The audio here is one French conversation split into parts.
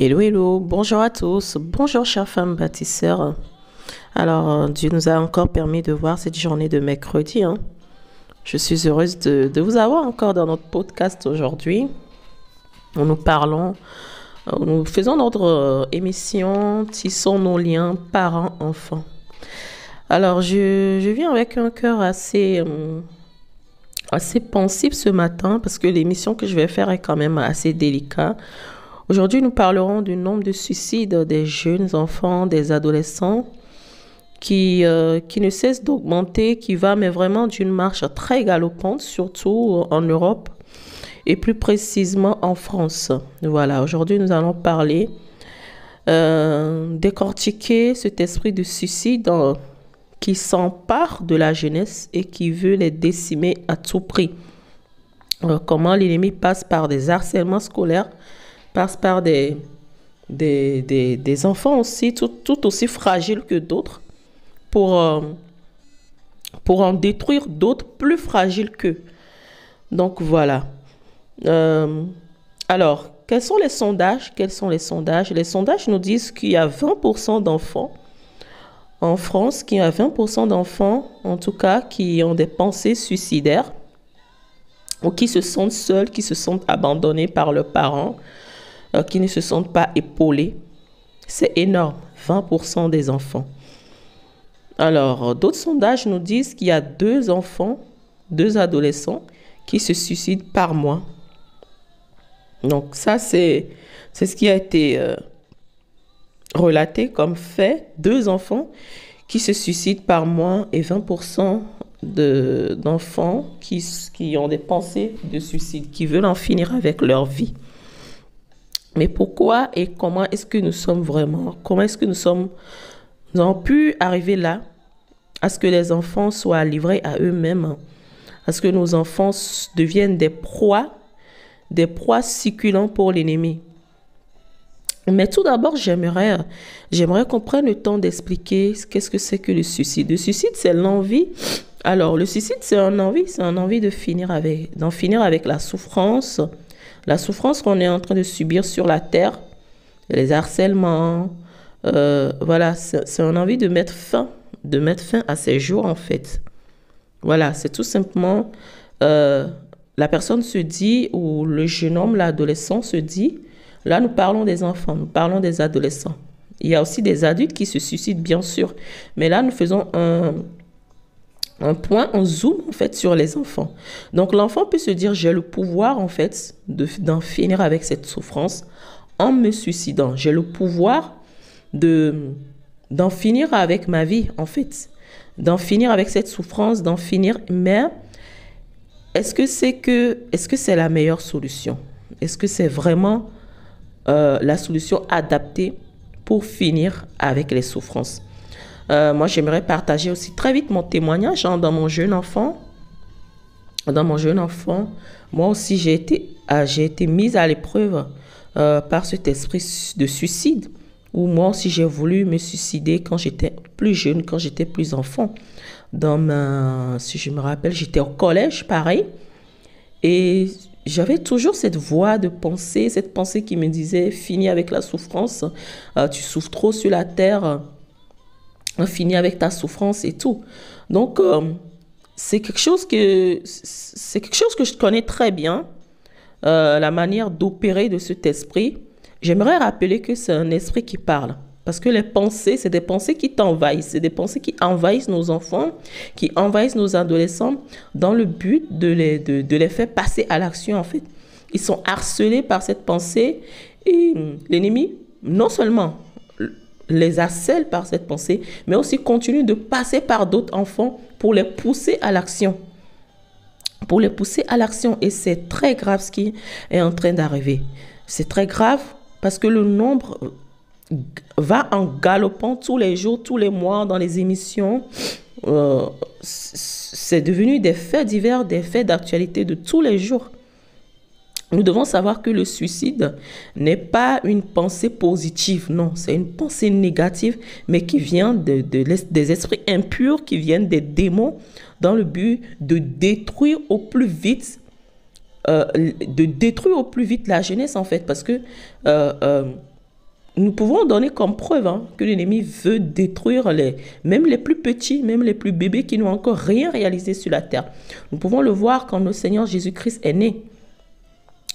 Hello, hello, bonjour à tous, bonjour chères femmes bâtisseurs. Alors, Dieu nous a encore permis de voir cette journée de mercredi, hein. Je suis heureuse de vous avoir encore dans notre podcast aujourd'hui. Où nous parlons, nous faisons notre émission Tissons nos liens parents-enfants. Alors, je viens avec un cœur assez pensif ce matin parce que l'émission que je vais faire est quand même assez délicate. Aujourd'hui, nous parlerons du nombre de suicides des jeunes enfants, des adolescents qui ne cesse d'augmenter, qui va mais vraiment d'une marche très galopante, surtout en Europe et plus précisément en France. Voilà, aujourd'hui nous allons parler, décortiquer cet esprit de suicide qui s'empare de la jeunesse et qui veut les décimer à tout prix. Comment l'ennemi passe par des harcèlements scolaires, passe par des enfants aussi, tout aussi fragiles que d'autres, pour en détruire d'autres plus fragiles qu'eux. Donc voilà. Alors, quels sont les sondages? Quels sont les sondages? Les sondages nous disent qu'il y a 20% d'enfants en France, qu'il y a 20% d'enfants, en tout cas, qui ont des pensées suicidaires ou qui se sentent seuls, qui se sentent abandonnés par leurs parents, qui ne se sentent pas épaulés. C'est énorme, 20% des enfants. Alors, d'autres sondages nous disent qu'il y a 2 enfants, 2 adolescents qui se suicident par mois. Donc ça, c'est ce qui a été relaté comme fait. 2 enfants qui se suicident par mois et 20% d'enfants qui ont des pensées de suicide, qui veulent en finir avec leur vie. Mais pourquoi et comment est-ce que nous sommes vraiment, nous avons pu arriver là, à ce que les enfants soient livrés à eux-mêmes, à ce que nos enfants deviennent des proies succulents pour l'ennemi. Mais tout d'abord, j'aimerais qu'on prenne le temps d'expliquer qu'est-ce que c'est que le suicide. Le suicide, c'est l'envie. Alors, le suicide, c'est une envie d'en finir avec la souffrance qu'on est en train de subir sur la terre, les harcèlements. Voilà, c'est une envie de mettre fin à ces jours, en fait. Voilà, c'est tout simplement, la personne se dit, ou le jeune homme, l'adolescent se dit, là nous parlons des enfants, nous parlons des adolescents. Il y a aussi des adultes qui se suicident, bien sûr, mais là nous faisons un point, un zoom en fait sur les enfants. Donc l'enfant peut se dire, j'ai le pouvoir en fait d'en finir avec cette souffrance en me suicidant. J'ai le pouvoir d'en finir avec ma vie en fait, d'en finir avec cette souffrance, d'en finir. Mais est-ce que c'est la meilleure solution? Est-ce que c'est vraiment la solution adaptée pour finir avec les souffrances? Moi, j'aimerais partager aussi très vite mon témoignage, hein, dans mon jeune enfant. Moi aussi, j'ai été mise à l'épreuve par cet esprit de suicide, où moi aussi, j'ai voulu me suicider quand j'étais plus jeune, quand j'étais plus enfant. Si je me rappelle, j'étais au collège, pareil, et j'avais toujours cette voix de pensée, cette pensée qui me disait, finis avec la souffrance, tu souffres trop sur la terre, finis avec ta souffrance et tout. Donc, c'est quelque chose que je connais très bien, la manière d'opérer de cet esprit. J'aimerais rappeler que c'est un esprit qui parle. Parce que les pensées, c'est des pensées qui t'envahissent. C'est des pensées qui envahissent nos enfants, qui envahissent nos adolescents dans le but de les faire passer à l'action, en fait. Ils sont harcelés par cette pensée et l'ennemi, non seulement les harcèle par cette pensée, mais aussi continue de passer par d'autres enfants pour les pousser à l'action. Et c'est très grave ce qui est en train d'arriver. C'est très grave parce que le nombre va en galopant tous les jours, tous les mois dans les émissions. C'est devenu des faits divers, des faits d'actualité de tous les jours. Nous devons savoir que le suicide n'est pas une pensée positive, non, c'est une pensée négative, mais qui vient des esprits impurs, qui viennent des démons, dans le but de détruire au plus vite la jeunesse, en fait, parce que nous pouvons donner comme preuve que l'ennemi veut détruire même les plus petits, même les plus bébés qui n'ont encore rien réalisé sur la terre. Nous pouvons le voir quand le Seigneur Jésus-Christ est né.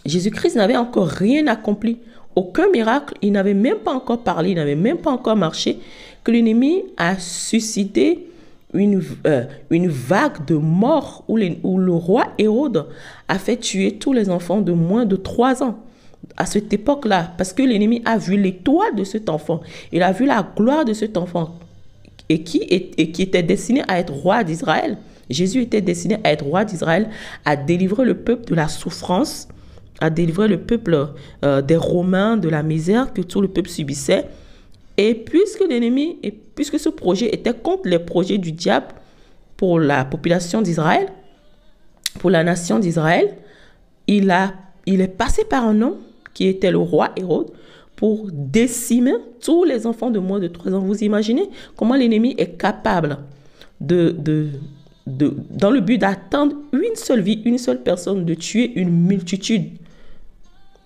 Jésus-Christ n'avait encore rien accompli, aucun miracle, il n'avait même pas encore parlé, il n'avait même pas encore marché, que l'ennemi a suscité une vague de morts où le roi Hérode a fait tuer tous les enfants de moins de 3 ans. À cette époque-là, parce que l'ennemi a vu l'étoile de cet enfant, il a vu la gloire de cet enfant et qui était destiné à être roi d'Israël. Jésus était destiné à être roi d'Israël, à délivrer le peuple de la souffrance, à délivrer le peuple des Romains, de la misère que tout le peuple subissait. Et puisque ce projet était contre les projets du diable pour la population d'Israël, pour la nation d'Israël, il est passé par un homme qui était le roi Hérode pour décimer tous les enfants de moins de 3 ans. Vous imaginez comment l'ennemi est capable dans le but d'atteindre une seule vie, une seule personne, de tuer une multitude.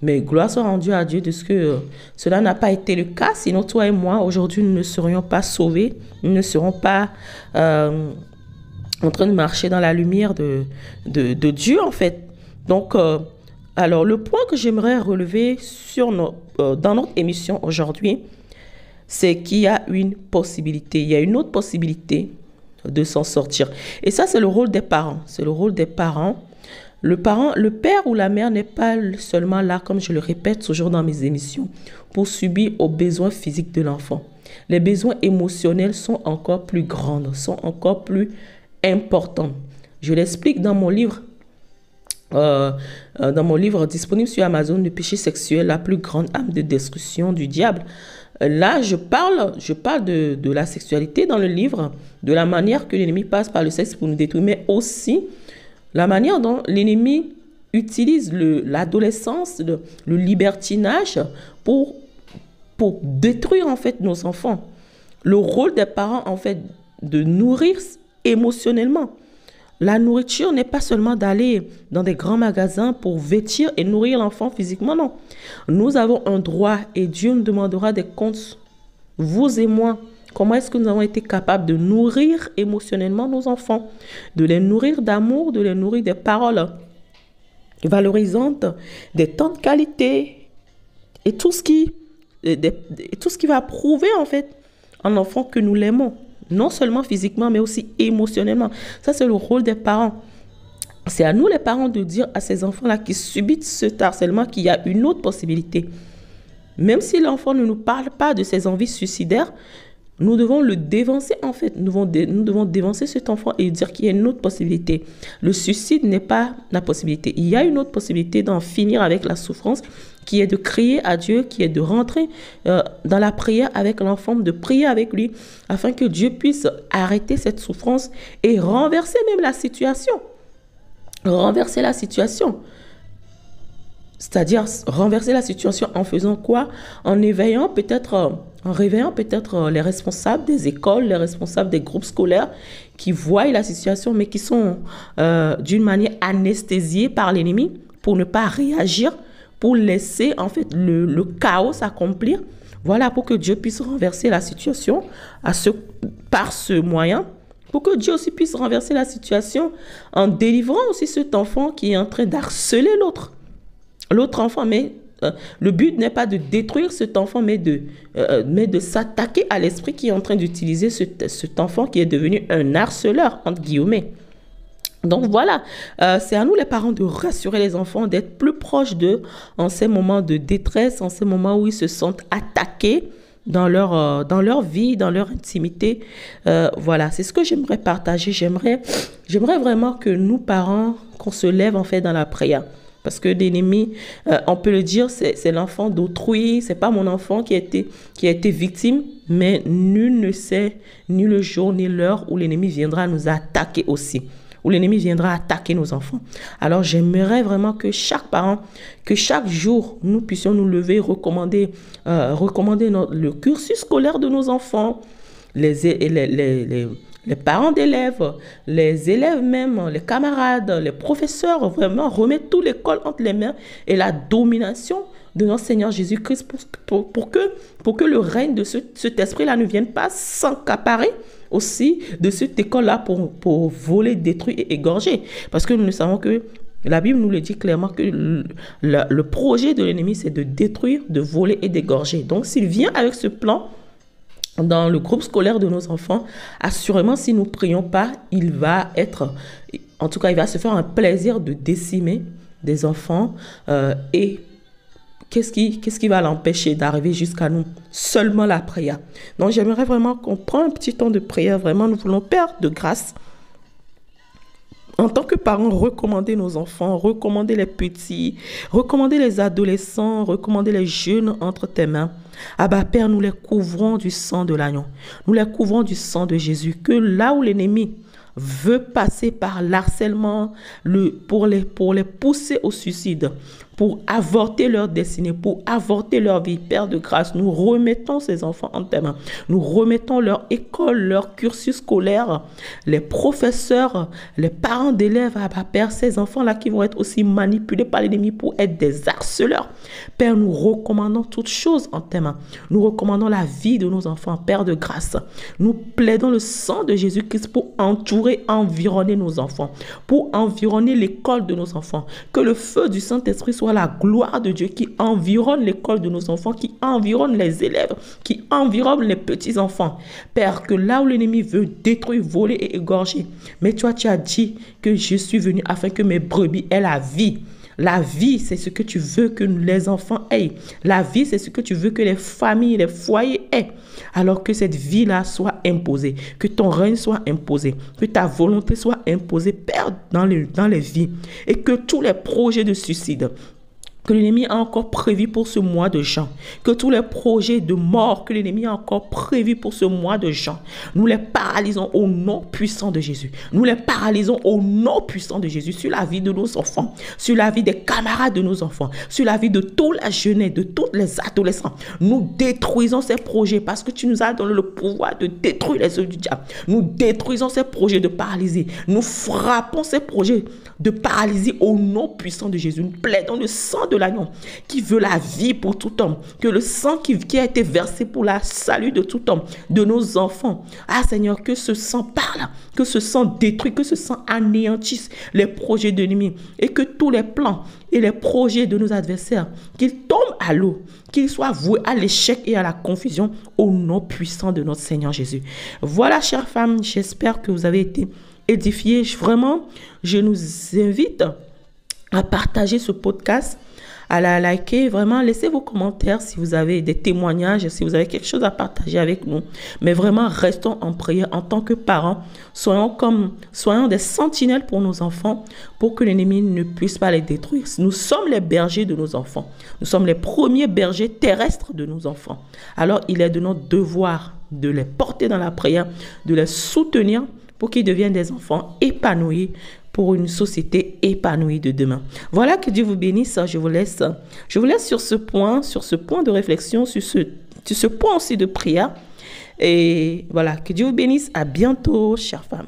Mais gloire soit rendue à Dieu de ce que cela n'a pas été le cas. Sinon, toi et moi, aujourd'hui, nous ne serions pas sauvés. Nous ne serons pas en train de marcher dans la lumière de Dieu, en fait. Donc, alors, le point que j'aimerais relever dans notre émission aujourd'hui, c'est qu'il y a une possibilité. Il y a une autre possibilité de s'en sortir. Et ça, c'est le rôle des parents. C'est le rôle des parents. Le père ou la mère n'est pas seulement là, comme je le répète toujours dans mes émissions, pour subir aux besoins physiques de l'enfant. Les besoins émotionnels sont encore plus grands, sont encore plus importants. Je l'explique dans mon livre disponible sur Amazon, Le péché sexuel, la plus grande arme de destruction du diable. Là, je parle de la sexualité dans le livre, de la manière que l'ennemi passe par le sexe pour nous détruire, mais aussi la manière dont l'ennemi utilise l'adolescence, le libertinage pour détruire en fait nos enfants. Le rôle des parents en fait de nourrir émotionnellement. La nourriture n'est pas seulement d'aller dans des grands magasins pour vêtir et nourrir l'enfant physiquement, non. Nous avons un droit et Dieu nous demandera des comptes, vous et moi. Comment est-ce que nous avons été capables de nourrir émotionnellement nos enfants, de les nourrir d'amour, de les nourrir des paroles valorisantes, des temps de qualité et tout ce qui va prouver en fait en enfant que nous l'aimons, non seulement physiquement mais aussi émotionnellement. Ça, c'est le rôle des parents. C'est à nous les parents de dire à ces enfants-là qui subissent ce harcèlement qu'il y a une autre possibilité. Même si l'enfant ne nous parle pas de ses envies suicidaires, nous devons le dévancer en fait. Nous devons dévancer cet enfant et dire qu'il y a une autre possibilité. Le suicide n'est pas la possibilité. Il y a une autre possibilité d'en finir avec la souffrance, qui est de crier à Dieu, qui est de rentrer dans la prière avec l'enfant, de prier avec lui, afin que Dieu puisse arrêter cette souffrance et renverser même la situation. Renverser la situation. C'est-à-dire renverser la situation en faisant quoi? En réveillant peut-être les responsables des écoles, les responsables des groupes scolaires qui voient la situation mais qui sont d'une manière anesthésiés par l'ennemi pour ne pas réagir, pour laisser en fait le chaos s'accomplir. Voilà, pour que Dieu puisse renverser la situation par ce moyen, pour que Dieu aussi puisse renverser la situation en délivrant aussi cet enfant qui est en train d'harceler l'autre enfant. Mais le but n'est pas de détruire cet enfant, mais de s'attaquer à l'esprit qui est en train d'utiliser cet enfant qui est devenu un harceleur, entre guillemets. Donc voilà, c'est à nous les parents de rassurer les enfants, d'être plus proches d'eux en ces moments de détresse, en ces moments où ils se sentent attaqués dans leur vie, dans leur intimité. Voilà, c'est ce que j'aimerais partager. J'aimerais vraiment que nous, parents, qu'on se lève en fait dans la prière. Parce que l'ennemi, on peut le dire, c'est l'enfant d'autrui, c'est pas mon enfant qui a été victime, mais nul ne sait ni le jour ni l'heure où l'ennemi viendra nous attaquer aussi, où l'ennemi viendra attaquer nos enfants. Alors j'aimerais vraiment que chaque parent, que chaque jour, nous puissions nous lever, recommander le cursus scolaire de nos enfants, les les parents d'élèves, les élèves même, les camarades, les professeurs, vraiment remettre toute l'école entre les mains et la domination de notre Seigneur Jésus-Christ pour que le règne de cet esprit-là ne vienne pas s'accaparer aussi de cette école-là pour voler, détruire et égorger. Parce que nous savons que la Bible nous le dit clairement que le projet de l'ennemi, c'est de détruire, de voler et d'égorger. Donc, s'il vient avec ce plan dans le groupe scolaire de nos enfants, assurément, si nous ne prions pas, il va se faire un plaisir de décimer des enfants et qu'est-ce qui va l'empêcher d'arriver jusqu'à nous? Seulement la prière. Donc, j'aimerais vraiment qu'on prenne un petit temps de prière. Vraiment, nous voulons, Père de grâce, en tant que parents, recommander nos enfants, recommander les petits, recommander les adolescents, recommander les jeunes entre tes mains. Abba, Père, nous les couvrons du sang de l'agneau. Nous les couvrons du sang de Jésus. Que là où l'ennemi veut passer par l'harcèlement pour les pousser au suicide, pour avorter leur destinée, pour avorter leur vie, Père de grâce, nous remettons ces enfants en tes mains. Nous remettons leur école, leur cursus scolaire, les professeurs, les parents d'élèves, Père, ces enfants-là qui vont être aussi manipulés par l'ennemi pour être des harceleurs. Père, nous recommandons toutes choses en tes mains. Nous recommandons la vie de nos enfants, Père de grâce. Nous plaidons le sang de Jésus-Christ pour entourer, environner nos enfants, pour environner l'école de nos enfants. Que le feu du Saint-Esprit soit la gloire de Dieu qui environne l'école de nos enfants, qui environne les élèves, qui environne les petits-enfants. Père, que là où l'ennemi veut détruire, voler et égorger, mais toi, tu as dit que je suis venu afin que mes brebis aient la vie. La vie, c'est ce que tu veux que les enfants aient. La vie, c'est ce que tu veux que les familles, les foyers aient. Alors que cette vie-là soit imposée, que ton règne soit imposé, que ta volonté soit imposée, Père, dans les vies. Et que tous les projets de suicide que l'ennemi a encore prévu pour ce mois de juin, que tous les projets de mort que l'ennemi a encore prévus pour ce mois de juin, nous les paralysons au nom puissant de Jésus. Nous les paralysons au nom puissant de Jésus sur la vie de nos enfants, sur la vie des camarades de nos enfants, sur la vie de tous les jeunes, de tous les adolescents. Nous détruisons ces projets parce que tu nous as donné le pouvoir de détruire les œuvres du diable. Nous détruisons ces projets de paralysie. Nous frappons ces projets de paralysie au nom puissant de Jésus. Nous plaidons le sang de l'agneau qui veut la vie pour tout homme, que le sang qui a été versé pour la salut de tout homme, de nos enfants. Ah Seigneur, que ce sang parle, que ce sang détruit, que ce sang anéantisse les projets de l'ennemi et que tous les plans et les projets de nos adversaires, qu'ils tombent à l'eau, qu'ils soient voués à l'échec et à la confusion au nom puissant de notre Seigneur Jésus. Voilà, chères femmes, j'espère que vous avez été édifiés. Vraiment, je nous invite à partager ce podcast, à la liker. Vraiment, laissez vos commentaires si vous avez des témoignages, si vous avez quelque chose à partager avec nous. Mais vraiment, restons en prière en tant que parents. Soyons des sentinelles pour nos enfants, pour que l'ennemi ne puisse pas les détruire. Nous sommes les bergers de nos enfants. Nous sommes les premiers bergers terrestres de nos enfants. Alors, il est de notre devoir de les porter dans la prière, de les soutenir pour qu'ils deviennent des enfants épanouis pour une société épanouie de demain. Voilà, que Dieu vous bénisse. Je vous laisse sur ce point de réflexion, sur ce point aussi de prière. Et voilà, que Dieu vous bénisse. À bientôt, chères femmes.